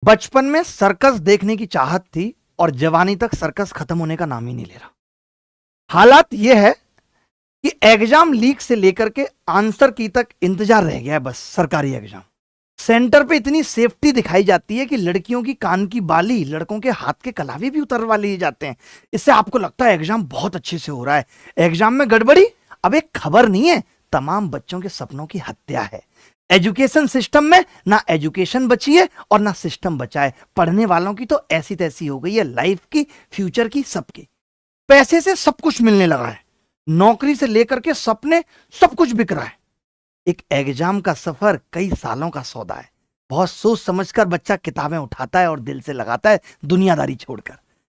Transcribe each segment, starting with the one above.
बचपन में सर्कस देखने की चाहत थी और जवानी तक सर्कस खत्म होने का नाम ही नहीं ले रहा। हालात यह है कि एग्जाम लीक से लेकर के आंसर की तक इंतजार रह गया है। बस सरकारी एग्जाम सेंटर पे इतनी सेफ्टी दिखाई जाती है कि लड़कियों की कान की बाली, लड़कों के हाथ के कलावे भी उतरवा लिए जाते हैं। इससे आपको लगता है एग्जाम बहुत अच्छे से हो रहा है। एग्जाम में गड़बड़ी अब एक खबर नहीं है, तमाम बच्चों के सपनों की हत्या है। एजुकेशन सिस्टम में ना एजुकेशन बची है और ना सिस्टम बचा है। पढ़ने वालों की तो ऐसी तैसी हो गई है, लाइफ की, फ्यूचर की, सबकी। पैसे से सब कुछ मिलने लगा है, नौकरी से लेकर के सपने, सब कुछ बिक रहा है। एक एग्जाम का सफर कई सालों का सौदा है। बहुत सोच समझकर बच्चा किताबें उठाता है और दिल से लगाता है, दुनियादारी छोड़कर।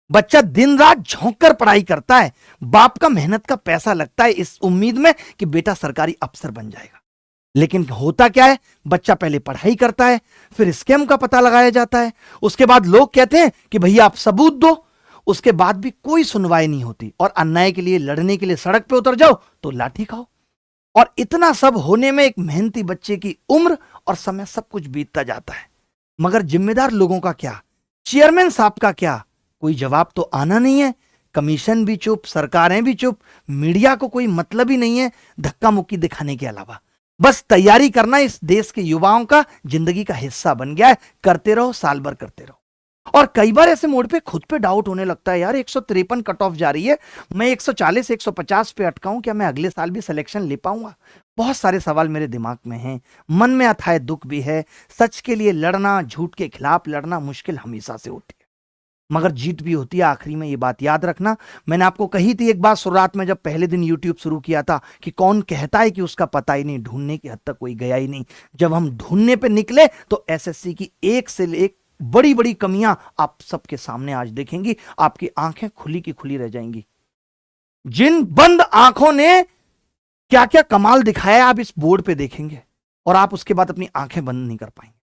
बच्चा दिन रात झोंक कर पढ़ाई करता है। बाप का मेहनत का पैसा लगता है इस उम्मीद में कि बेटा सरकारी अफसर बन जाएगा। लेकिन होता क्या है, बच्चा पहले पढ़ाई करता है, फिर स्कैम का पता लगाया जाता है। उसके बाद लोग कहते हैं कि भैया आप सबूत दो। उसके बाद भी कोई सुनवाई नहीं होती और अन्याय के लिए लड़ने के लिए सड़क पे उतर जाओ तो लाठी खाओ। और इतना सब होने में एक मेहनती बच्चे की उम्र और समय सब कुछ बीतता जाता है। मगर जिम्मेदार लोगों का क्या, चेयरमैन साहब का क्या, कोई जवाब तो आना नहीं है। कमीशन भी चुप, सरकारें भी चुप, मीडिया को कोई मतलब ही नहीं है धक्का मुक्की दिखाने के अलावा। बस तैयारी करना इस देश के युवाओं का जिंदगी का हिस्सा बन गया है। करते रहो, साल भर करते रहो। और कई बार ऐसे मोड पे खुद पे डाउट होने लगता है, यार 153 कट ऑफ जा रही है, मैं 140 150 पे अटकाऊं, क्या मैं अगले साल भी सिलेक्शन ले पाऊंगा? बहुत सारे सवाल मेरे दिमाग में हैं। मन में अथाह दुख भी है। सच के लिए लड़ना, झूठ के खिलाफ लड़ना मुश्किल हमेशा से होती है, मगर जीत भी होती है आखिरी में। ये बात याद रखना। मैंने आपको कही थी एक बात शुरुआत में, जब पहले दिन यूट्यूब शुरू किया था, कि कौन कहता है कि उसका पता ही नहीं, ढूंढने की हद तक कोई गया ही नहीं। जब हम ढूंढने पे निकले तो एसएससी की एक से एक बड़ी बड़ी कमियां आप सबके सामने आज देखेंगी। आपकी आंखें खुली की खुली रह जाएंगी। जिन बंद आंखों ने क्या क्या कमाल दिखाया आप इस बोर्ड पे देखेंगे और आप उसके बाद अपनी आंखें बंद नहीं कर पाएंगे।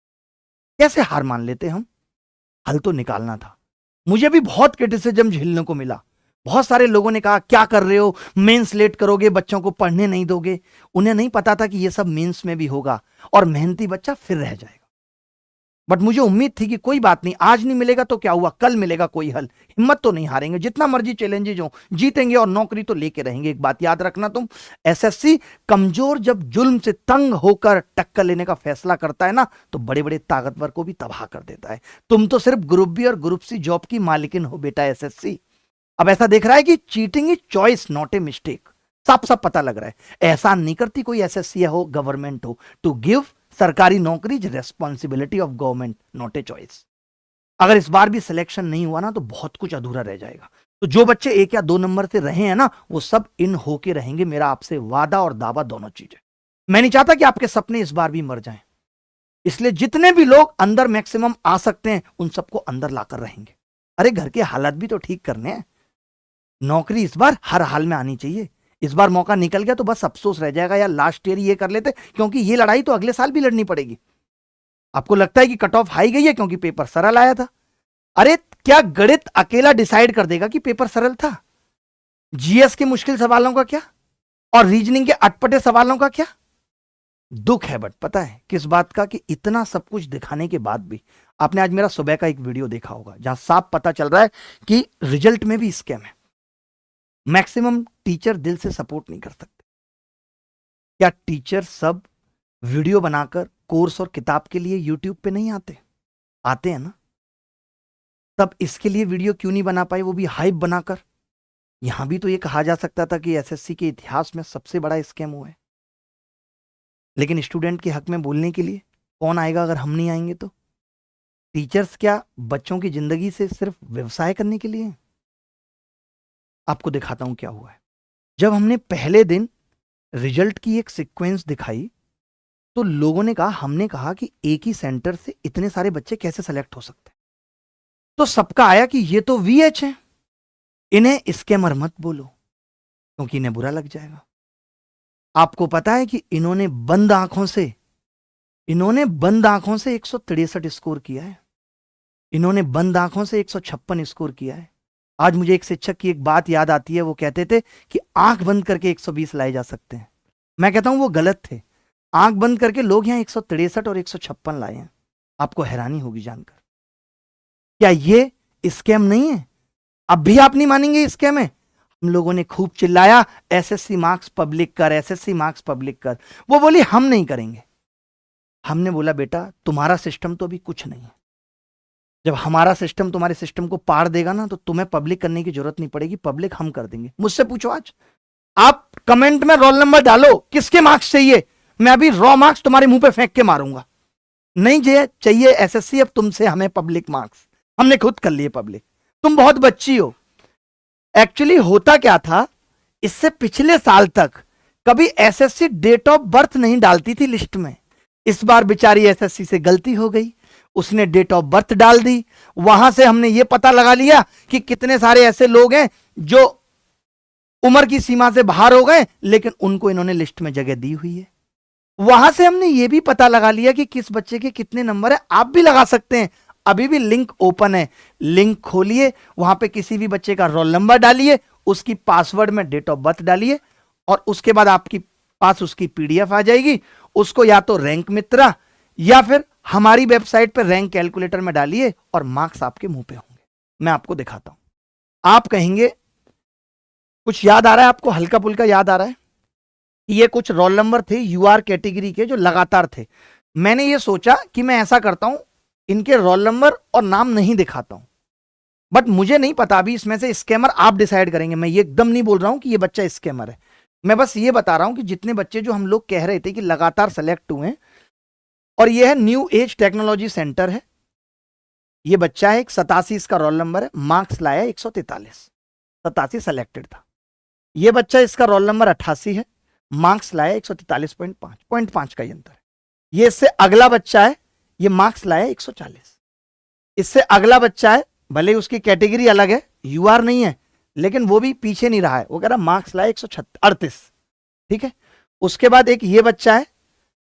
कैसे हार मान लेते हम? हल तो निकालना था। मुझे भी बहुत क्रिटिसिज्म झेलने को मिला। बहुत सारे लोगों ने कहा क्या कर रहे हो, मेंस लेट करोगे, बच्चों को पढ़ने नहीं दोगे। उन्हें नहीं पता था कि यह सब मेंस में भी होगा और मेहनती बच्चा फिर रह जाएगा। बट मुझे उम्मीद थी कि कोई बात नहीं, आज नहीं मिलेगा तो क्या हुआ, कल मिलेगा कोई हल। हिम्मत तो नहीं हारेंगे, जितना मर्जी चैलेंजेज हो जीतेंगे और नौकरी तो लेके रहेंगे। एक बात याद रखना तुम, एसएससी कमजोर जब जुल्म से तंग होकर टक्कर लेने का फैसला करता है ना, तो बड़े बड़े ताकतवर को भी तबाह कर देता है। तुम तो सिर्फ ग्रुप बी और ग्रुप सी जॉब की मालिकिन हो बेटा एसएससी। अब ऐसा देख रहा है कि cheating is choice not a mistake. सब सब पता लग रहा है। एहसान नहीं करती कोई एसएससी हो, गवर्नमेंट हो, टू गिव सरकारी नौकरी is responsibility of government not a choice. अगर इस बार भी सिलेक्शन नहीं हुआ ना तो बहुत कुछ अधूरा रह जाएगा। तो जो बच्चे 1 या 2 नंबर से रहे हैं ना, वो सब इन होके रहेंगे। मेरा आपसे वादा और दावा दोनों चीजें। मैं नहीं चाहता कि आपके सपने इस बार भी मर जाएं। इसलिए जितने भी लोग अंदर मैक्सिमम आ सकते हैं उन सबको अंदर लाकर रहेंगे। अरे घर के हालात भी तो ठीक करने हैं। नौकरी इस बार हर हाल में आनी चाहिए। इस बार मौका निकल गया तो बस अफसोस रह जाएगा, यार लास्ट ईयर ये कर लेते, क्योंकि ये लड़ाई तो अगले साल भी लड़नी पड़ेगी। आपको लगता है कि कट ऑफ हाई गई है क्योंकि पेपर सरल आया था? अरे क्या गणित अकेला डिसाइड कर देगा कि पेपर सरल था? जीएस के मुश्किल सवालों का क्या और रीजनिंग के अटपटे सवालों का क्या? दुख है बट पता है किस बात का, कि इतना सब कुछ दिखाने के बाद भी आपने आज मेरा सुबह का एक वीडियो देखा होगा जहां साफ पता चल रहा है कि रिजल्ट में भी स्कैम है। मैक्सिमम टीचर दिल से सपोर्ट नहीं कर सकते। क्या टीचर सब वीडियो बनाकर कोर्स और किताब के लिए यूट्यूब पे नहीं आते? आते हैं ना। तब इसके लिए वीडियो क्यों नहीं बना पाए, वो भी हाइप बनाकर? यहां भी तो ये कहा जा सकता था कि एसएससी के इतिहास में सबसे बड़ा स्कैम हुआ है। लेकिन स्टूडेंट के हक में बोलने के लिए कौन आएगा अगर हम नहीं आएंगे तो? टीचर्स क्या बच्चों की जिंदगी से सिर्फ व्यवसाय करने के लिए? आपको दिखाता हूं क्या हुआ है। जब हमने पहले दिन रिजल्ट की एक सीक्वेंस दिखाई तो लोगों ने कहा, हमने कहा कि एक ही सेंटर से इतने सारे बच्चे कैसे सेलेक्ट हो सकते हैं? तो सबका आया कि ये तो वीएच है, इन्हें स्कैमर मत बोलो क्योंकि इन्हें बुरा लग जाएगा। आपको पता है कि इन्होंने बंद आंखों से 163 स्कोर किया है। इन्होंने बंद आंखों से 156 स्कोर किया है। आज मुझे एक शिक्षक की एक बात याद आती है। वो कहते थे कि आंख बंद करके 120 लाए जा सकते हैं। मैं कहता हूं वो गलत थे। आंख बंद करके लोग यहां 163 और 156 लाए हैं। आपको हैरानी होगी जानकर। क्या ये स्कैम नहीं है? अब भी आप नहीं मानेंगे ये स्कैम है? हम लोगों ने खूब चिल्लाया एसएससी मार्क्स पब्लिक कर, एसएससी मार्क्स पब्लिक कर। वो बोली हम नहीं करेंगे। हमने बोला बेटा तुम्हारा सिस्टम तो अभी कुछ नहीं है, जब हमारा सिस्टम तुम्हारे सिस्टम को पार देगा ना तो तुम्हें पब्लिक करने की जरूरत नहीं पड़ेगी, पब्लिक हम कर देंगे। मुझसे पूछो आज, आप कमेंट में रोल नंबर डालो किसके मार्क्स चाहिए, मैं अभी रॉ मार्क्स तुम्हारे मुंह पे फेंक के मारूंगा। नहीं चाहिए एसएससी अब तुमसे हमें पब्लिक मार्क्स, हमने खुद कर लिए पब्लिक, तुम बहुत बच्ची हो। एक्चुअली होता क्या था, इससे पिछले साल तक कभी एसएससी डेट ऑफ बर्थ नहीं डालती थी लिस्ट में। इस बार बेचारी एसएससी से गलती हो गई, उसने डेट ऑफ बर्थ डाल दी। वहां से हमने ये पता लगा लिया कि कितने सारे ऐसे लोग हैं जो उम्र की सीमा से बाहर हो गए लेकिन उनको इन्होंने लिस्ट में जगह दी हुई है। वहां से हमने ये भी पता लगा लिया कि किस बच्चे के कितने नंबर है। आप भी लगा सकते हैं, अभी भी लिंक ओपन है, लिंक खोलिए, वहां पे किसी भी बच्चे का रोल नंबर डालिए, उसकी पासवर्ड में डेट ऑफ बर्थ डालिए और उसके बाद आपकी पास उसकी पीडीएफ आ जाएगी। उसको या तो रैंक मित्रा या फिर हमारी वेबसाइट पर रैंक कैलकुलेटर में डालिए और मार्क्स आपके मुंह पे होंगे। मैं आपको दिखाता हूं। आप कहेंगे कुछ याद आ रहा है आपको, हल्का पुल्का याद आ रहा है? ये कुछ रोल नंबर थे यूआर कैटेगरी के जो लगातार थे। मैंने ये सोचा कि मैं ऐसा करता हूं, इनके रोल नंबर और नाम नहीं दिखाता हूं, बट मुझे नहीं पता अभी इसमें से स्कैमर आप डिसाइड करेंगे। मैं ये एकदम नहीं बोल रहा हूं कि ये बच्चा स्कैमर है, मैं बस ये बता रहा हूं कि जितने बच्चे जो हम लोग कह रहे थे कि लगातार सेलेक्ट हुए हैं, और ये है न्यू एज टेक्नोलॉजी सेंटर है, ये बच्चा है, 87 इसका रोल नंबर है, मार्क्स लाया 143, 87 सेलेक्टेड था। ये बच्चा इसका रोल नंबर 88 है, मार्क्स लाया 143.5 का ये अंतर है। ये इससे अगला बच्चा है, ये मार्क्स लाया 140। इससे अगला बच्चा है, भले उसकी कैटेगरी अलग है, यूआर नहीं है, लेकिन वो भी पीछे नहीं रहा है, वो कह रहा मार्क्स लाया 138। ठीक है, उसके बाद एक ये बच्चा है,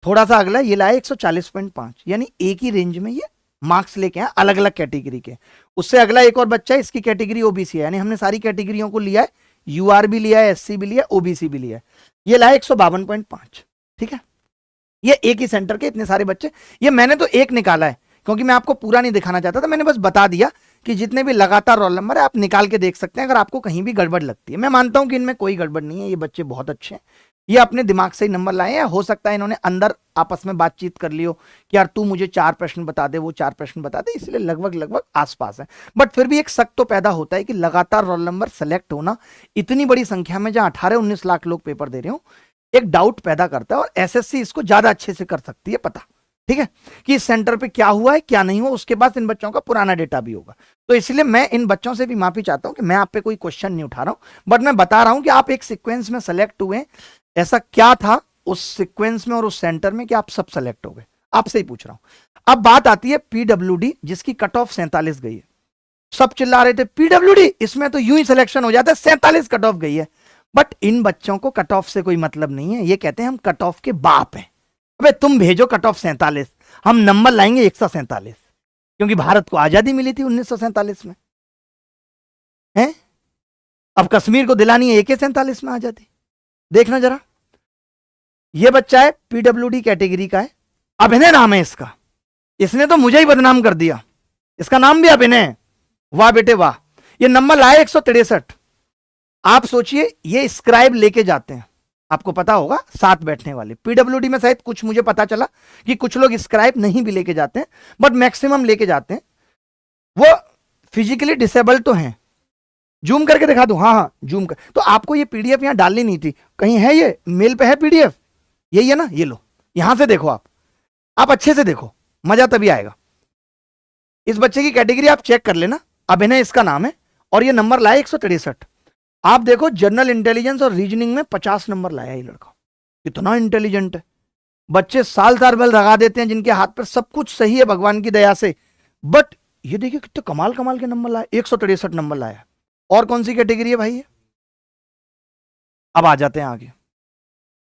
थोड़ा सा अगला, ये लाया 140.5, यानी एक ही रेंज में ये मार्क्स लेके आए, अलग अलग कैटेगरी के। उससे अगला एक और बच्चा है, इसकी कैटेगरी ओबीसी है, यानी हमने सारी कैटेगरियों को लिया है, यूआर भी लिया है, एससी भी लिया है, ओबीसी भी लिया है। ये लाया 152.5। ठीक है, ये एक ही सेंटर के इतने सारे बच्चे, ये मैंने तो एक निकाला है क्योंकि मैं आपको पूरा नहीं दिखाना चाहता था, मैंने बस बता दिया कि जितने भी लगातार रोल नंबर है आप निकाल के देख सकते हैं अगर आपको कहीं भी गड़बड़ लगती है। मैं मानता हूं कि इनमें कोई गड़बड़ नहीं है, ये बच्चे बहुत अच्छे हैं, ये अपने दिमाग से ही नंबर लाए हैं। हो सकता है इन्होंने अंदर आपस में बातचीत कर लियो कि यार तू मुझे 4 प्रश्न बता दे, वो 4 प्रश्न बता दे, इसलिए लगभग आसपास है। बट फिर भी एक शक तो पैदा होता है कि लगातार रोल नंबर सेलेक्ट होना इतनी बड़ी संख्या में, जहां 18-19 लाख लोग पेपर दे रहे हो, एक डाउट पैदा करता है। और एसएससी इसको ज्यादा अच्छे से कर सकती है पता, ठीक है, कि इस सेंटर पे क्या हुआ है क्या नहीं हुआ। उसके बाद इन बच्चों का पुराना डेटा भी होगा। तो इसलिए मैं इन बच्चों से भी माफी चाहता हूं कि मैं आप पे कोई क्वेश्चन नहीं उठा रहा हूं, बट मैं बता रहा हूं कि आप एक सीक्वेंस में सेलेक्ट हुए, ऐसा क्या था उस सीक्वेंस में और उस सेंटर में कि आप सब सेलेक्ट हो गए, आपसे ही पूछ रहा हूं। अब बात आती है पीडब्ल्यूडी, जिसकी कट ऑफ 47 गई है। सब चिल्ला रहे थे पीडब्ल्यूडी, इसमें तो यूं ही सिलेक्शन हो जाता है, 47 कट ऑफ गई है। बट इन बच्चों को कट ऑफ से कोई मतलब नहीं है, ये कहते हैं हम कट ऑफ के बाप हैं। अबे तुम भेजो कट ऑफ 47, हम नंबर लाएंगे 147, क्योंकि भारत को आजादी मिली थी 1947 में, है? अब कश्मीर को दिलानी है AK-47 में आजादी। देखना जरा, ये बच्चा है पीडब्ल्यूडी कैटेगरी का है, अभिनय नाम है इसका, इसने तो मुझे ही बदनाम कर दिया, इसका नाम भी अभिनय। वाह बेटे वाह, ये नंबर लाया 163। आप सोचिए, ये स्क्राइब लेके जाते हैं, आपको पता होगा, साथ बैठने वाले पीडब्ल्यूडी में शायद कुछ, मुझे पता चला कि कुछ लोग स्क्राइब नहीं भी लेके जाते हैं, बट मैक्सिमम लेके जाते हैं। वो फिजिकली डिसेबल्ड तो हैं। जूम करके दिखा दूं? हाँ हाँ जूम कर। तो आपको ये पीडीएफ यहां डालनी नहीं थी, कहीं है ये मेल पे है पीडीएफ, यही है ना, ये लो, यहां से देखो, आप अच्छे से देखो, मजा तभी आएगा। इस बच्चे की कैटेगरी आप चेक कर लेना, अभिनय इसका नाम है, और ये नंबर लाया 163। आप देखो, जनरल इंटेलिजेंस और रीजनिंग में 50 नंबर लाया ये लड़का, कितना इंटेलिजेंट है। बच्चे साल बल लगा देते हैं जिनके हाथ पर सब कुछ सही है भगवान की दया से, बट ये देखिए कितने कमाल कमाल के नंबर लाए, 163 नंबर लाया। और कौन सी कैटेगरी है भाई ये? अब आ जाते हैं आगे।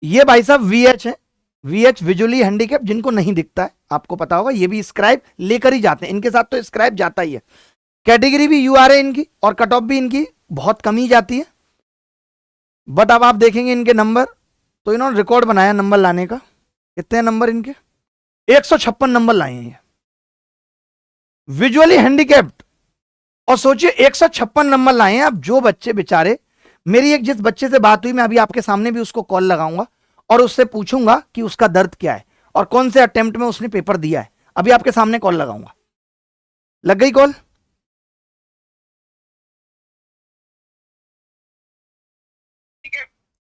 ये भाई साहब VH है, VH विजुअली हैंडीकैप, जिनको नहीं दिखता है, आपको पता होगा, ये भी स्क्राइब लेकर ही जाते हैं, इनके साथ तो स्क्राइब जाता ही है। कैटेगरी भी UR है इनकी, और कट ऑफ भी इनकी बहुत कम ही जाती है। बट अब आप देखेंगे इनके नंबर, तो इन्होंने रिकॉर्ड बनाया नंबर लाने का। कितने नंबर इनके? 156 नंबर लाए हैं ये। विजुअली हैंडीकैप्ड और सोचिए 156 नंबर लाए हैं। अब जो बच्चे बेचारे, मेरी एक जिस बच्चे से बात हुई, मैं अभी आपके सामने भी उसको कॉल लगाऊंगा और उससे पूछूंगा कि उसका दर्द क्या है और कौन से अटेम्प्ट में उसने पेपर दिया है। अभी आपके सामने कॉल लगाऊंगा। लग गई कॉल?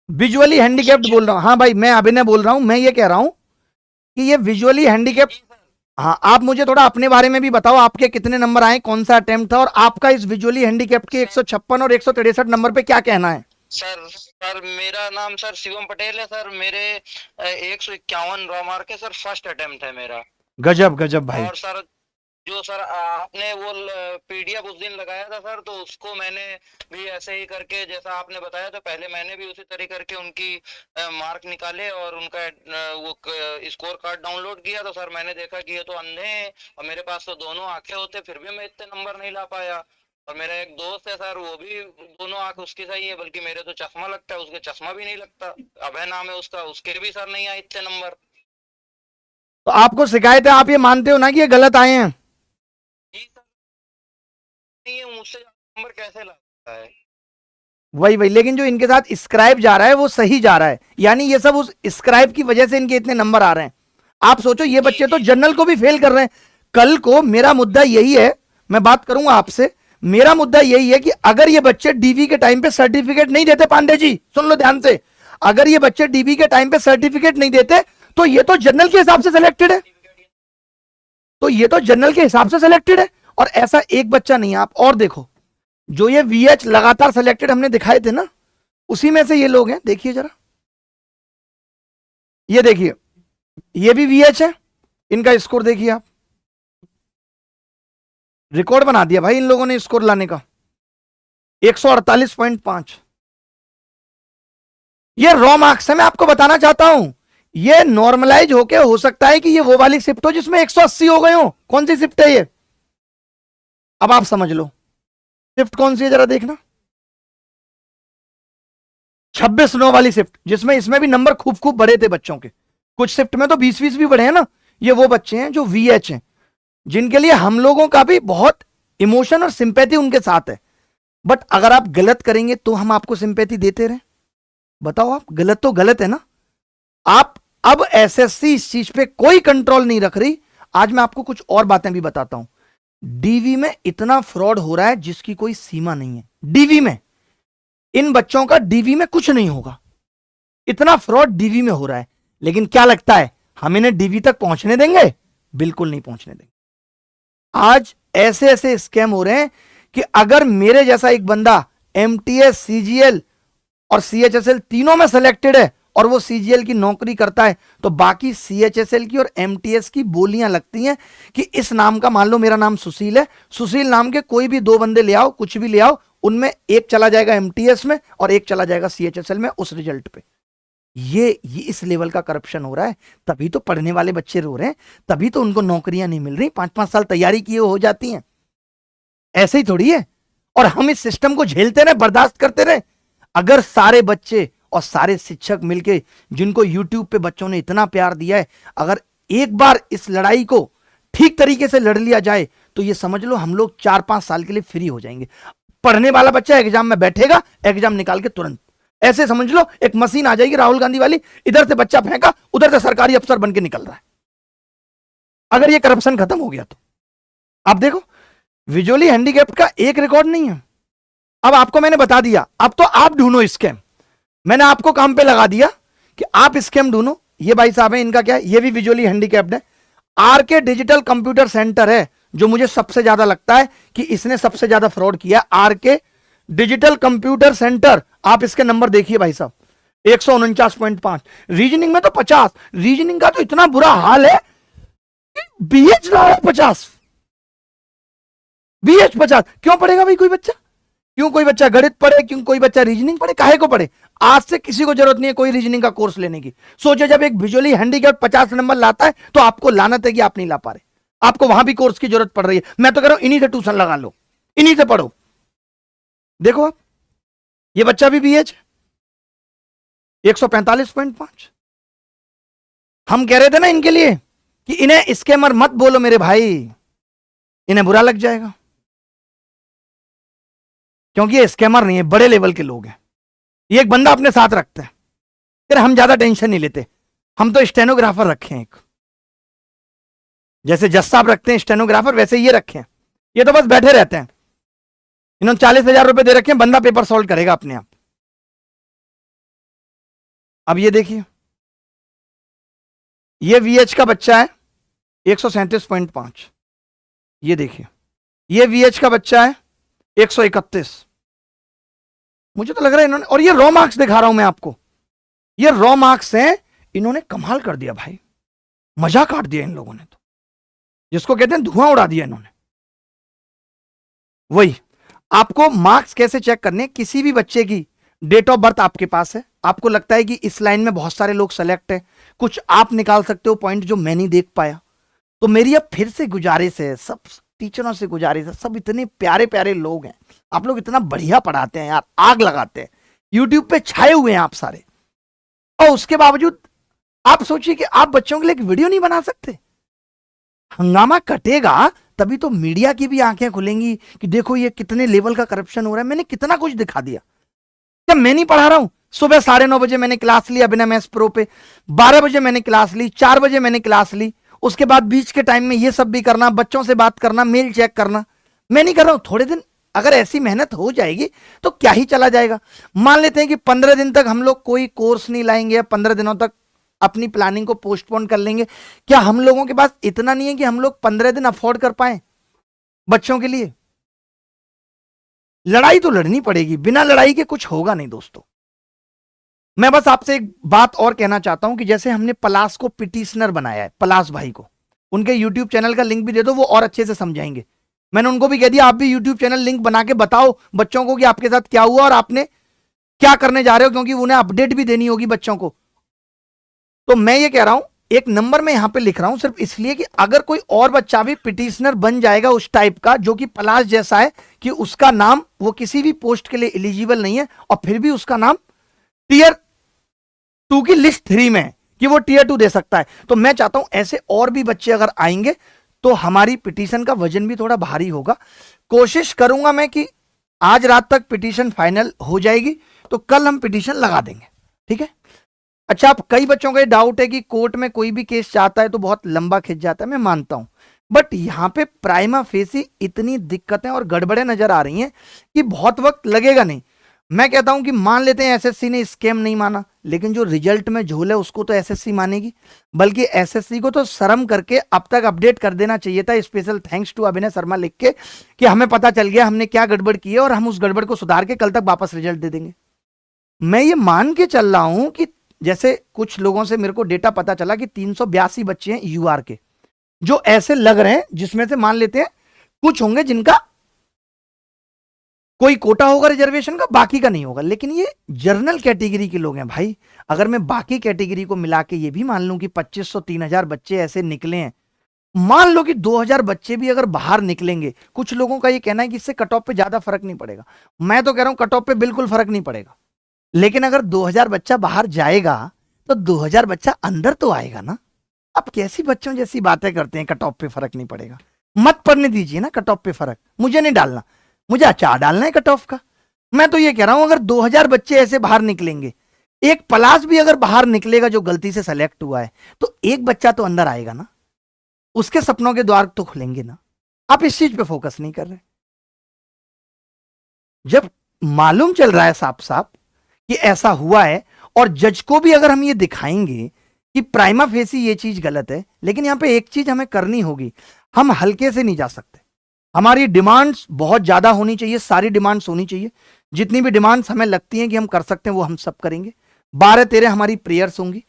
विजुअली हैंडीकैप्ड बोल रहा हूं। हाँ भाई, मैं अभिनय बोल रहा हूं। मैं ये कह रहा हूं कि ये विजुअली हैंडीकैप्ड। हाँ, आप मुझे थोड़ा अपने बारे में भी बताओ, आपके कितने नंबर आए, कौन सा अटेम्प्ट था, और आपका इस विजुअली हैंडीकैप्ड के 156 और 163 नंबर पे क्या कहना है? सर मेरा नाम सर शिवम पटेल है सर। मेरे 151 रॉ मार्क है सर। फर्स्ट अटेम्प्ट है मेरा। गजब गजब भाई। और सर जो सर आपने वो पीडीएफ उस दिन लगाया था सर, तो उसको मैंने भी ऐसे ही करके जैसा आपने बताया, तो पहले मैंने भी उसी तरह करके उनकी मार्क निकाले और उनका वो स्कोर कार्ड डाउनलोड किया। तो सर मैंने देखा कि ये तो अंधे हैं और मेरे पास तो दोनों आंखें होते, फिर भी मैं इतने नंबर नहीं ला पाया। और मेरा एक दोस्त है सर, वो भी दोनों आंख उसकी सही है, बल्कि मेरे तो चश्मा लगता है, उसके चश्मा भी नहीं लगता। अभय नाम है उसका, उसके भी सर नहीं आए इतने नंबर। तो आपको शिकायत है, आप ये मानते हो ना कि ये गलत आए हैं? जी सर, नहीं है मुझसे नंबर कैसे लगता है? वही वही, लेकिन जो इनके साथ स्क्राइब जा रहा है वो सही जा रहा है, यानी ये सब उस स्क्राइब की वजह से इनके इतने नंबर आ रहे हैं। आप सोचो, ये बच्चे तो जनरल को भी फेल कर रहे हैं। कल को मेरा मुद्दा यही है, मैं बात करूंगा आपसे, मेरा मुद्दा यही है कि अगर ये बच्चे डीवी के टाइम पे सर्टिफिकेट नहीं देते, पांडे जी सुन लो ध्यान से, अगर ये बच्चे डीवी के टाइम पे सर्टिफिकेट नहीं देते तो ये तो जनरल के हिसाब से सिलेक्टेड है। तो ये तो जनरल के हिसाब से सिलेक्टेड है। और ऐसा एक बच्चा नहीं है। आप और देखो, जो ये वीएच लगातार सिलेक्टेड हमने दिखाए थे ना, उसी में से ये लोग हैं। देखिए जरा, ये देखिए, ये भी वीएच है। इनका स्कोर देखिए आप, रिकॉर्ड बना दिया भाई इन लोगों ने स्कोर लाने का, 148.5। ये रॉ मार्क्स है, मैं आपको बताना चाहता हूं। ये नॉर्मलाइज होके हो सकता है कि ये वो वाली शिफ्ट हो जिसमें 180 हो गए हो। कौन सी शिफ्ट है ये? अब आप समझ लो शिफ्ट कौन सी है, जरा देखना। 26-9 वाली शिफ्ट, जिसमें इसमें भी नंबर खूब खूब बड़े थे बच्चों के। कुछ शिफ्ट में तो 20-20 भी बढ़े हैं ना। ये वो बच्चे हैं जो वीएच हैं, जिनके लिए हम लोगों का भी बहुत इमोशन और सिंपैथी उनके साथ है। बट अगर आप गलत करेंगे तो हम आपको सिंपैथी देते रहे? बताओ, आप गलत तो गलत है ना। आप अब एसएससी इस चीज पे कोई कंट्रोल नहीं रख रही। आज मैं आपको कुछ और बातें भी बताता हूं। डीवी में इतना फ्रॉड हो रहा है जिसकी कोई सीमा नहीं है। डीवी में, इन बच्चों का डीवी में कुछ नहीं होगा, इतना फ्रॉड डीवी में हो रहा है। लेकिन क्या लगता है हम इन्हें डीवी तक पहुंचने देंगे? बिल्कुल नहीं पहुंचने देंगे। आज ऐसे ऐसे स्कैम हो रहे हैं कि अगर मेरे जैसा एक बंदा एमटीएस, सीजीएल और सीएचएसएल तीनों में सिलेक्टेड है और वो सीजीएल की नौकरी करता है, तो बाकी सीएचएसएल की और एमटीएस की बोलियां लगती हैं कि इस नाम का, मान लो मेरा नाम सुशील है, सुशील नाम के कोई भी 2 बंदे ले आओ, कुछ भी ले आओ, उनमें एक चला जाएगा एमटीएस में और एक चला जाएगा सीएचएसएल में उस रिजल्ट पे। ये इस लेवल का करप्शन हो रहा है। तभी तो पढ़ने वाले बच्चे रो रहे हैं, तभी तो उनको नौकरियां नहीं मिल रही। 5-5 साल तैयारी किए हो जाती हैं, ऐसे ही थोड़ी है। और हम इस सिस्टम को झेलते रहे, बर्दाश्त करते रहे। अगर सारे बच्चे और सारे शिक्षक मिलके, जिनको यूट्यूब पे बच्चों ने इतना प्यार दिया है, अगर एक बार इस लड़ाई को ठीक तरीके से लड़ लिया जाए, तो ये समझ लो हम लोग 4-5 साल के लिए फ्री हो जाएंगे। पढ़ने वाला बच्चा एग्जाम में बैठेगा, एग्जाम निकाल के तुरंत, ऐसे समझ लो एक मशीन आ जाएगी राहुल गांधी वाली, इधर से बच्चा फेंका, उधर से सरकारी अफसर बन के निकल रहा है। अगर ये करप्शन खत्म हो गया तो आप देखो, विजुअली हैंडीकैप्ड का एक रिकॉर्ड नहीं है। अब आपको मैंने बता दिया, अब तो आप ढूंढो स्कैम। मैंने आपको काम पे लगा दिया कि आप स्कैम ढूंढो। ये भाई साहब है, इनका क्या है, ये भी विजुअली हैंडीकैप्ड है। आरके डिजिटल कंप्यूटर सेंटर है जो मुझे सबसे ज्यादा लगता है कि इसने सबसे ज्यादा फ्रॉड किया। आरके डिजिटल कंप्यूटर सेंटर, आप इसके नंबर देखिए भाई साहब, 149.5। रीजनिंग में तो 50। रीजनिंग का तो इतना बुरा हाल है, बीएच ला 50, बीएच 50। क्यों पढ़ेगा भाई कोई बच्चा? क्यों कोई बच्चा गणित पढ़े, क्यों कोई बच्चा रीजनिंग पढ़े, काहे को पढ़े? आज से किसी को जरूरत नहीं है कोई रीजनिंग का कोर्स लेने की। सोचे जब एक विजुअली हैंडीकैप्ड 50 नंबर लाता है तो आपको लानत है कि आप नहीं ला पा रहे, आपको वहां भी कोर्स की जरूरत पड़ रही है। मैं तो कह रहा हूं इन्हीं से ट्यूशन लगा लो, इन्हीं से पढ़ो। देखो आप, ये बच्चा भी बीएच 145.5। हम कह रहे थे ना इनके लिए कि इन्हें स्कैमर मत बोलो मेरे भाई, इन्हें बुरा लग जाएगा। क्योंकि ये स्कैमर नहीं है, बड़े लेवल के लोग हैं। ये एक बंदा अपने साथ रखते हैं, फिर हम ज्यादा टेंशन नहीं लेते। हम तो स्टेनोग्राफर रखे हैं एक, जैसे जज साहब रखते हैं स्टेनोग्राफर, वैसे ये रखे हैं। ये तो बस बैठे रहते हैं। इन्होंने 40,000 रुपए दे रखे हैं, बंदा पेपर सॉल्व करेगा अपने आप। अब ये देखिए, ये VH का बच्चा है 137.5, ये देखिए ये VH का बच्चा है 131। मुझे तो लग रहा है इन्होंने, और ये रॉ मार्क्स दिखा रहा हूं मैं आपको, ये रॉ मार्क्स हैं। इन्होंने कमाल कर दिया भाई, मजा काट दिया इन लोगों ने, तो जिसको कहते हैं धुआं उड़ा दिया इन्होंने। वही आपको मार्क्स कैसे चेक करने, किसी भी बच्चे की डेट ऑफ बर्थ आपके पास है, आपको लगता है कि इस लाइन में बहुत सारे लोग सेलेक्ट है, कुछ आप निकाल सकते हो पॉइंट जो मैं नहीं देख पाया। तो मेरी अब फिर से गुजारिश है, सब टीचरों से गुजारिश है, सब इतने प्यारे प्यारे लोग हैं, आप लोग इतना बढ़िया पढ़ाते हैं यार, आग लगाते हैं, यूट्यूब पे छाए हुए हैं आप सारे, और उसके बावजूद आप सोचिए कि आप बच्चों के लिए एक वीडियो नहीं बना सकते। हंगामा कटेगा तभी तो मीडिया की भी आंखें खुलेंगी कि देखो ये कितने लेवल का करप्शन हो रहा है। मैंने कितना कुछ दिखा दिया। क्या मैं नहीं पढ़ा रहा हूं? सुबह 9:30 बजे मैंने क्लास ली अभिनव मैथ्स प्रो पे, 12 बजे मैंने क्लास ली, 4 बजे मैंने क्लास ली, उसके बाद बीच के टाइम में ये सब भी करना, बच्चों से बात करना, मेल चेक करना। मैं नहीं कर रहा हूं। थोड़े दिन अगर ऐसी मेहनत हो जाएगी तो क्या ही चला जाएगा। मान लेते हैं कि 15 दिन तक हम लोग कोई कोर्स नहीं लाएंगे, 15 दिनों तक अपनी प्लानिंग को पोस्टपोन कर लेंगे। क्या हम लोगों के पास इतना नहीं है कि हम लोग 15 दिन अफोर्ड कर पाए बच्चों के लिए? लड़ाई तो लड़नी पड़ेगी, बिना लड़ाई के कुछ होगा नहीं दोस्तों। मैं बस आपसे एक बात और कहना चाहता हूं कि जैसे हमने पलाश को पिटिशनर बनाया है, पलाश भाई को, उनके यूट्यूब चैनल का लिंक भी दे दो, वो और अच्छे से समझाएंगे। मैंने उनको भी कह दिया आप भी यूट्यूब चैनल लिंक बना के बताओ बच्चों को कि आपके साथ क्या हुआ और आपने क्या करने जा रहे हो, क्योंकि उन्हें अपडेट भी देनी होगी बच्चों को। तो मैं ये कह रहा हूं, एक नंबर में यहां पे लिख रहा हूं सिर्फ इसलिए कि अगर कोई और बच्चा भी पिटिशनर बन जाएगा उस टाइप का जो कि पलाश जैसा है, कि उसका नाम, वो किसी भी पोस्ट के लिए एलिजिबल नहीं है और फिर भी उसका नाम टियर 2 की लिस्ट 3 में है कि वो टियर 2 दे सकता है, तो मैं चाहता हूं ऐसे और भी बच्चे अगर आएंगे तो हमारी पिटीशन का वजन भी थोड़ा भारी होगा। कोशिश करूंगा मैं कि आज रात तक पिटीशन फाइनल हो जाएगी तो कल हम पिटीशन लगा देंगे, ठीक है। अच्छा, आप कई बच्चों का डाउट है कि कोर्ट में कोई भी केस चाहता है तो बहुत लंबा खिंच जाता है, मैं मानता हूं, बट यहां पे प्राइमा फेसी इतनी दिक्कतें और गड़बड़ें नजर आ रही हैं कि बहुत वक्त लगेगा नहीं। मैं कहता हूं कि मान लेते हैं एसएससी ने स्कैम नहीं माना, लेकिन जो रिजल्ट में झोल है उसको तो एसएससी मानेगी, बल्कि एसएससी को तो शर्म करके अब तक अपडेट कर देना चाहिए था, स्पेशल थैंक्स टू अभिनय शर्मा लिख के कि हमें पता चल गया हमने क्या गड़बड़ की है और हम उस गड़बड़ को सुधार के कल तक वापस रिजल्ट दे देंगे। मैं ये मान के चल रहा हूं कि जैसे कुछ लोगों से मेरे को डेटा पता चला कि 382 बच्चे हैं यूआर के जो ऐसे लग रहे हैं, जिसमें से मान लेते हैं कुछ होंगे जिनका कोई कोटा होगा रिजर्वेशन का, बाकी का नहीं होगा, लेकिन ये जनरल कैटेगरी के लोग हैं भाई। अगर मैं बाकी कैटेगरी को मिला के ये भी मान लूं कि 2500-3000 बच्चे ऐसे निकले हैं, मान लो कि 2000 बच्चे भी अगर बाहर निकलेंगे, कुछ लोगों का ये कहना है कि इससे कट ऑफ पे ज्यादा फर्क नहीं पड़ेगा। मैं तो कह रहा हूं कट ऑफ पे बिल्कुल फर्क नहीं पड़ेगा, लेकिन अगर 2000 बच्चा बाहर जाएगा तो 2000 बच्चा अंदर तो आएगा ना। अब कैसी बच्चों जैसी बातें करते हैं कट ऑफ पे फर्क नहीं पड़ेगा। मत पढ़ने दीजिए ना कट ऑफ पे फर्क, मुझे नहीं डालना, मुझे अचार डालना है कट ऑफ का। मैं तो ये कह रहा हूं अगर 2000 बच्चे ऐसे बाहर निकलेंगे, एक पलाश भी अगर बाहर निकलेगा जो गलती से सेलेक्ट हुआ है, तो एक बच्चा तो अंदर आएगा ना, उसके सपनों के द्वार तो खुलेंगे ना। आप इस चीज पे फोकस नहीं कर रहे। जब मालूम चल रहा है साफ साफ कि ऐसा हुआ है, और जज को भी अगर हम ये दिखाएंगे कि प्राइमा फेसी ये चीज गलत है, लेकिन यहां पे एक चीज हमें करनी होगी, हम हल्के से नहीं जा सकते। हमारी डिमांड्स बहुत ज्यादा होनी चाहिए, सारी डिमांड्स होनी चाहिए, जितनी भी डिमांड्स हमें लगती हैं कि हम कर सकते हैं वो हम सब करेंगे। 12-13 हमारी प्रेयर्स होंगी,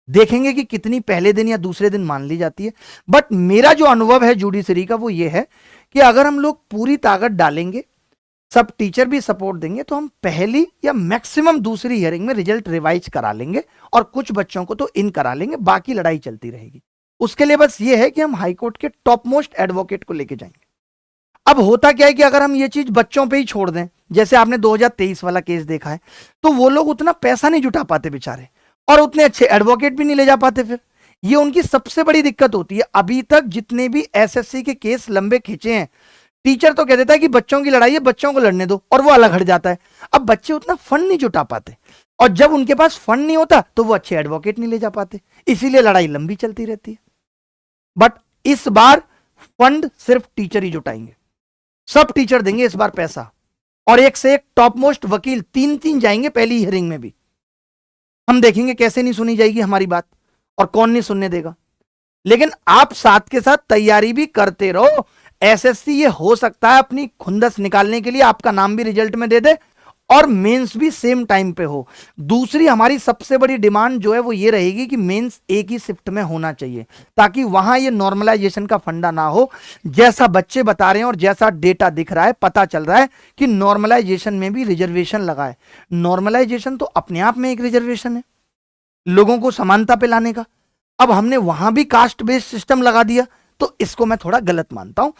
देखेंगे कि कितनी पहले दिन या दूसरे दिन मान ली जाती है। बट मेरा जो अनुभव है जुडिशरी का वो ये है कि अगर हम लोग पूरी ताकत डालेंगे, सब टीचर भी सपोर्ट देंगे, तो हम पहली या मैक्सिमम दूसरी हियरिंग में रिजल्ट रिवाइज करा लेंगे और कुछ बच्चों को तो इन करा लेंगे, बाकी लड़ाई चलती रहेगी। उसके लिए बस ये है कि हम हाईकोर्ट के टॉप मोस्ट एडवोकेट को लेके जाएंगे। अब होता क्या है कि अगर हम ये चीज बच्चों पे ही छोड़ दें, जैसे आपने 2023 वाला केस देखा है, तो वो लोग उतना पैसा नहीं जुटा पाते बेचारे, और उतने अच्छे एडवोकेट भी नहीं ले जा पाते। फिर ये उनकी सबसे बड़ी दिक्कत होती है। अभी तक जितने भी एसएससी के केस लंबे खींचे हैं, टीचर तो कह देता है कि बच्चों की लड़ाई है, बच्चों को लड़ने दो, और वो अलग हट जाता है। अब बच्चे उतना फंड नहीं जुटा पाते, और जब उनके पास फंड नहीं होता तो वो अच्छे एडवोकेट नहीं ले जा पाते, इसीलिए लड़ाई लंबी चलती रहती है। बट इस बार फंड सिर्फ टीचर ही जुटाएंगे, सब टीचर देंगे इस बार पैसा, और एक से एक टॉप मोस्ट वकील 3-3 जाएंगे पहली हियरिंग में भी। हम देखेंगे कैसे नहीं सुनी जाएगी हमारी बात और कौन नहीं सुनने देगा। लेकिन आप साथ के साथ तैयारी भी करते रहो। एसएससी ये हो सकता है अपनी खुंदस निकालने के लिए आपका नाम भी रिजल्ट में दे दे और मेंस भी सेम टाइम पे हो। दूसरी हमारी सबसे बड़ी डिमांड जो है वो ये रहेगी कि मेंस एक ही शिफ्ट में होना चाहिए, ताकि वहां ये नॉर्मलाइजेशन का फंडा ना हो। जैसा बच्चे बता रहे हैं और जैसा डेटा दिख रहा है, पता चल रहा है कि नॉर्मलाइजेशन में भी रिजर्वेशन लगा है। नॉर्मलाइजेशन तो अपने आप में एक रिजर्वेशन है, लोगों को समानता पे लाने का। अब हमने वहां भी कास्ट बेस्ड सिस्टम लगा दिया, तो इसको मैं थोड़ा गलत मानता हूं।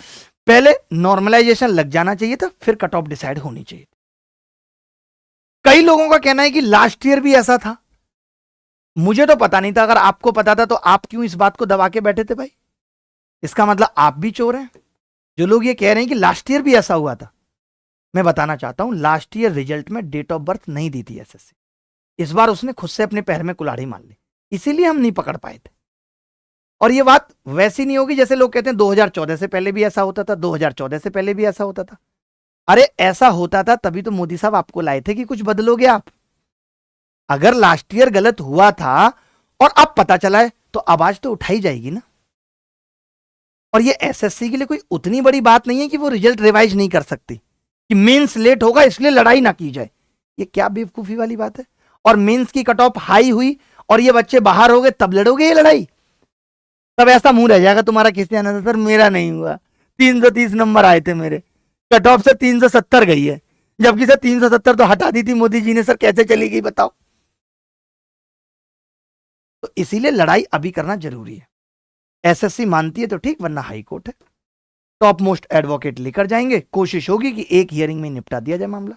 पहले नॉर्मलाइजेशन लग जाना चाहिए था, फिर कट ऑफ डिसाइड होनी चाहिए। कई लोगों का कहना है कि लास्ट ईयर भी ऐसा था। मुझे तो पता नहीं था, अगर आपको पता था तो आप क्यों इस बात को दबा के बैठे थे भाई? इसका मतलब आप भी चोर हैं। जो लोग ये कह रहे हैं कि लास्ट ईयर भी ऐसा हुआ था, मैं बताना चाहता हूं लास्ट ईयर रिजल्ट में डेट ऑफ बर्थ नहीं दी थी एसएससी। इस बार उसने खुद से अपने पैर में कुल्हाड़ी मार ली, इसीलिए हम नहीं पकड़ पाए थे। और ये बात वैसी नहीं होगी जैसे लोग कहते हैं 2014 से पहले भी ऐसा होता था, 2014 से पहले भी ऐसा होता था। अरे ऐसा होता था तभी तो मोदी साहब आपको लाए थे कि कुछ बदलोगे आप। अगर लास्ट ईयर गलत हुआ था और अब पता चला है तो आवाज तो उठाई जाएगी ना। और ये एसएससी के लिए कोई उतनी बड़ी बात नहीं है कि वो रिजल्ट रिवाइज नहीं कर सकती, कि मेंस लेट होगा इसलिए लड़ाई ना की जाए। ये क्या बेवकूफी वाली बात है? और मेंस की कट ऑफ हाई हुई और ये बच्चे बाहर हो गए तब लड़ोगे ये लड़ाई? तब ऐसा मुंह रह जाएगा तुम्हारा किसने आना था, सर मेरा नहीं हुआ, 330 नंबर आए थे मेरे, कट ऑफ से 370 गई है, जबकि सर 370 तो हटा दी थी मोदी जी ने, सर कैसे चली गई बताओ? तो इसीलिए लड़ाई अभी करना जरूरी है। एसएससी मानती है तो ठीक, वरना हाई कोर्ट है, टॉप मोस्ट एडवोकेट लेकर जाएंगे। कोशिश होगी कि एक हियरिंग में निपटा दिया जाए मामला।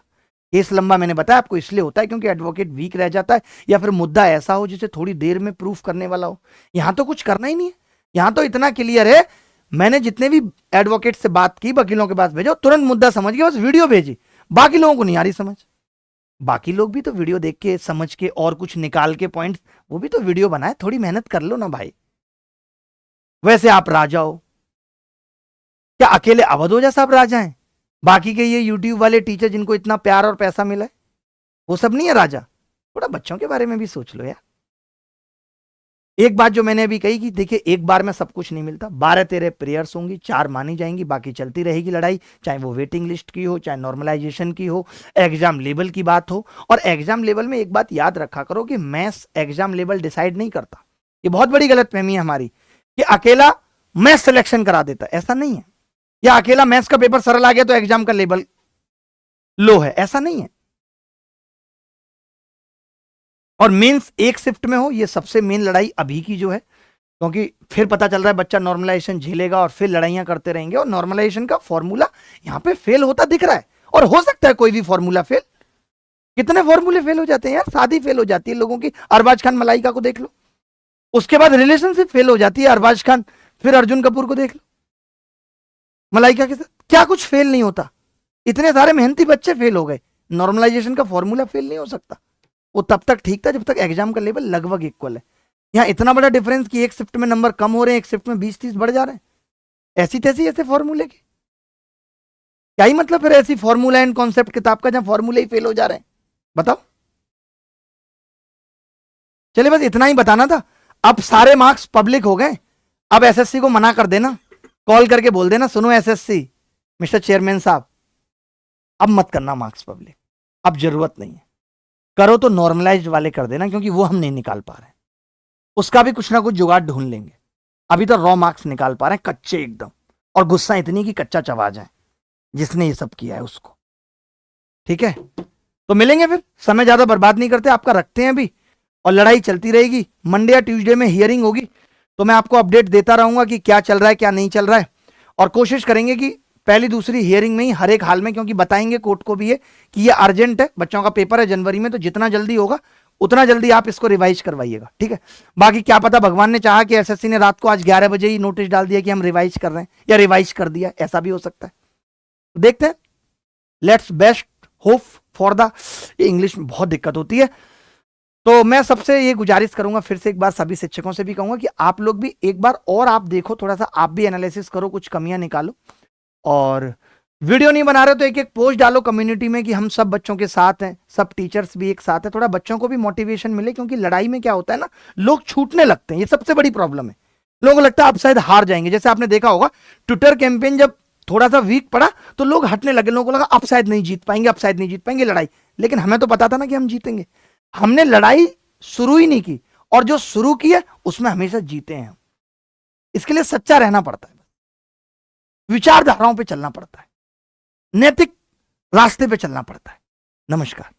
केस लंबा मैंने बताया आपको इसलिए होता है क्योंकि एडवोकेट वीक रह जाता है, या फिर मुद्दा ऐसा हो जिसे थोड़ी देर में प्रूफ करने वाला हो। यहां तो कुछ करना ही नहीं है, यहां तो इतना क्लियर है। मैंने जितने भी एडवोकेट से बात की, वकीलों के पास भेजो, तुरंत मुद्दा समझ गया, बस वीडियो भेजी। बाकी लोगों को नहीं आ रही समझ। बाकी लोग भी तो वीडियो देख के समझ के और कुछ निकाल के पॉइंट्स, वो भी तो वीडियो बनाए। थोड़ी मेहनत कर लो ना भाई। वैसे आप राजा हो क्या? अकेले अवध ओझा साहब राजा हैं? बाकी के ये यूट्यूब वाले टीचर जिनको इतना प्यार और पैसा मिला है, वो सब नहीं है राजा? थोड़ा बच्चों के बारे में भी सोच लो यार। एक बात जो मैंने अभी कही कि देखिए, एक बार में सब कुछ नहीं मिलता। 12-13 प्रेयर्स होंगी, 4 मानी जाएंगी, बाकी चलती रहेगी लड़ाई, चाहे वो वेटिंग लिस्ट की हो, चाहे नॉर्मलाइजेशन की हो, एग्जाम लेवल की बात हो। और एग्जाम लेवल में एक बात याद रखा करो कि मैथ्स एग्जाम लेवल डिसाइड नहीं करता। ये बहुत बड़ी गलतफहमी है हमारी कि अकेला मैथ्स सिलेक्शन करा देता, ऐसा नहीं है। या अकेला मैथ्स का पेपर सरल आ गया तो एग्जाम का लेवल लो है, ऐसा नहीं है। और मेंस एक शिफ्ट में हो, ये सबसे मेन लड़ाई अभी की जो है, क्योंकि फिर पता चल रहा है बच्चा नॉर्मलाइजेशन झेलेगा और फिर लड़ाइयां करते रहेंगे। और नॉर्मलाइजेशन का फॉर्मूला यहां पे फेल होता दिख रहा है, और हो सकता है कोई भी फॉर्मूला फेल। कितने फॉर्मूले फेल हो जाते हैं यार, शादी फेल हो जाती है लोगों की। अरबाज खान मलाइका को देख लो, उसके बाद रिलेशनशिप फेल हो जाती है अरबाज खान, फिर अर्जुन कपूर को देख लो, मलाइका के साथ क्या कुछ फेल नहीं होता। इतने सारे मेहनती बच्चे फेल हो गए। नॉर्मलाइजेशन का फॉर्मूला फेल नहीं हो सकता। वो तब तक ठीक था जब तक एग्जाम का लेवल लगभग इक्वल है। यहाँ इतना बड़ा डिफरेंस कि एक शिफ्ट में नंबर कम हो रहे हैं, एक शिफ्ट में 20-30 बढ़ जा रहे हैं, ऐसी तैसी ऐसे फॉर्मूले के क्या ही मतलब? फिर ऐसी फॉर्मूला एंड कॉन्सेप्ट किताब का जहां फॉर्मूले ही फेल हो जा रहे हैं, बताओ। चलिए बस इतना ही बताना था। अब सारे मार्क्स पब्लिक हो गए, अब एसएससी को मना कर देना, कॉल करके बोल देना, सुनो एसएससी मिस्टर चेयरमैन साहब, अब मत करना मार्क्स पब्लिक, अब जरूरत नहीं है। करो तो नॉर्मलाइज्ड वाले कर देना, क्योंकि वो हम नहीं निकाल पा रहे हैं। उसका भी कुछ ना कुछ जुगाड़ ढूंढ लेंगे। अभी तो रॉ मार्क्स निकाल पा रहे हैं, कच्चे एकदम, और गुस्सा इतनी कि कच्चा चबा जाए जिसने ये सब किया है उसको। ठीक है, तो मिलेंगे फिर, समय ज्यादा बर्बाद नहीं करते, आपका रखते हैं अभी, और लड़ाई चलती रहेगी। मंडे या ट्यूसडे में हियरिंग होगी, तो मैं आपको अपडेट देता रहूंगा कि क्या चल रहा है क्या नहीं चल रहा है। और कोशिश करेंगे कि पहली दूसरी हियरिंग में ही हर एक हाल में, क्योंकि बताएंगे कोर्ट को भी ये कि ये अर्जेंट है, बच्चों का पेपर है जनवरी में, तो जितना जल्दी होगा उतना जल्दी आप इसको रिवाइज करवाइएगा। ठीक है, बाकी क्या पता भगवान ने चाहा कि एसएससी ने रात को आज 11 बजे ही नोटिस डाल दिया कि हम रिवाइज कर रहे हैं, या रिवाइज कर दिया, ऐसा भी हो सकता है। देखते हैं, let's best hope for the, ये इंग्लिश में बहुत दिक्कत होती है। तो मैं सबसे ये गुजारिश करूंगा, फिर से एक बार सभी शिक्षकों से भी कहूंगा कि आप लोग भी एक बार और आप देखो, थोड़ा सा आप भी एनालिसिस करो, कुछ कमियां निकालो, और वीडियो नहीं बना रहे तो एक एक पोस्ट डालो कम्युनिटी में कि हम सब बच्चों के साथ हैं, सब टीचर्स भी एक साथ हैं, थोड़ा बच्चों को भी मोटिवेशन मिले। क्योंकि लड़ाई में क्या होता है ना, लोग छूटने लगते हैं, ये सबसे बड़ी प्रॉब्लम है। लोगों को लगता है आप शायद हार जाएंगे। जैसे आपने देखा होगा ट्विटर कैंपेन जब थोड़ा सा वीक पड़ा तो लोग हटने लगे, लोगों को लगा अब शायद नहीं जीत पाएंगे, अब शायद नहीं जीत पाएंगे लड़ाई। लेकिन हमें तो पता था ना कि हम जीतेंगे। हमने लड़ाई शुरू ही नहीं की, और जो शुरू की है उसमें हमेशा जीते हैं हम। इसके लिए सच्चा रहना पड़ता है, विचारधाराओं पे चलना पड़ता है, नैतिक रास्ते पे चलना पड़ता है। नमस्कार।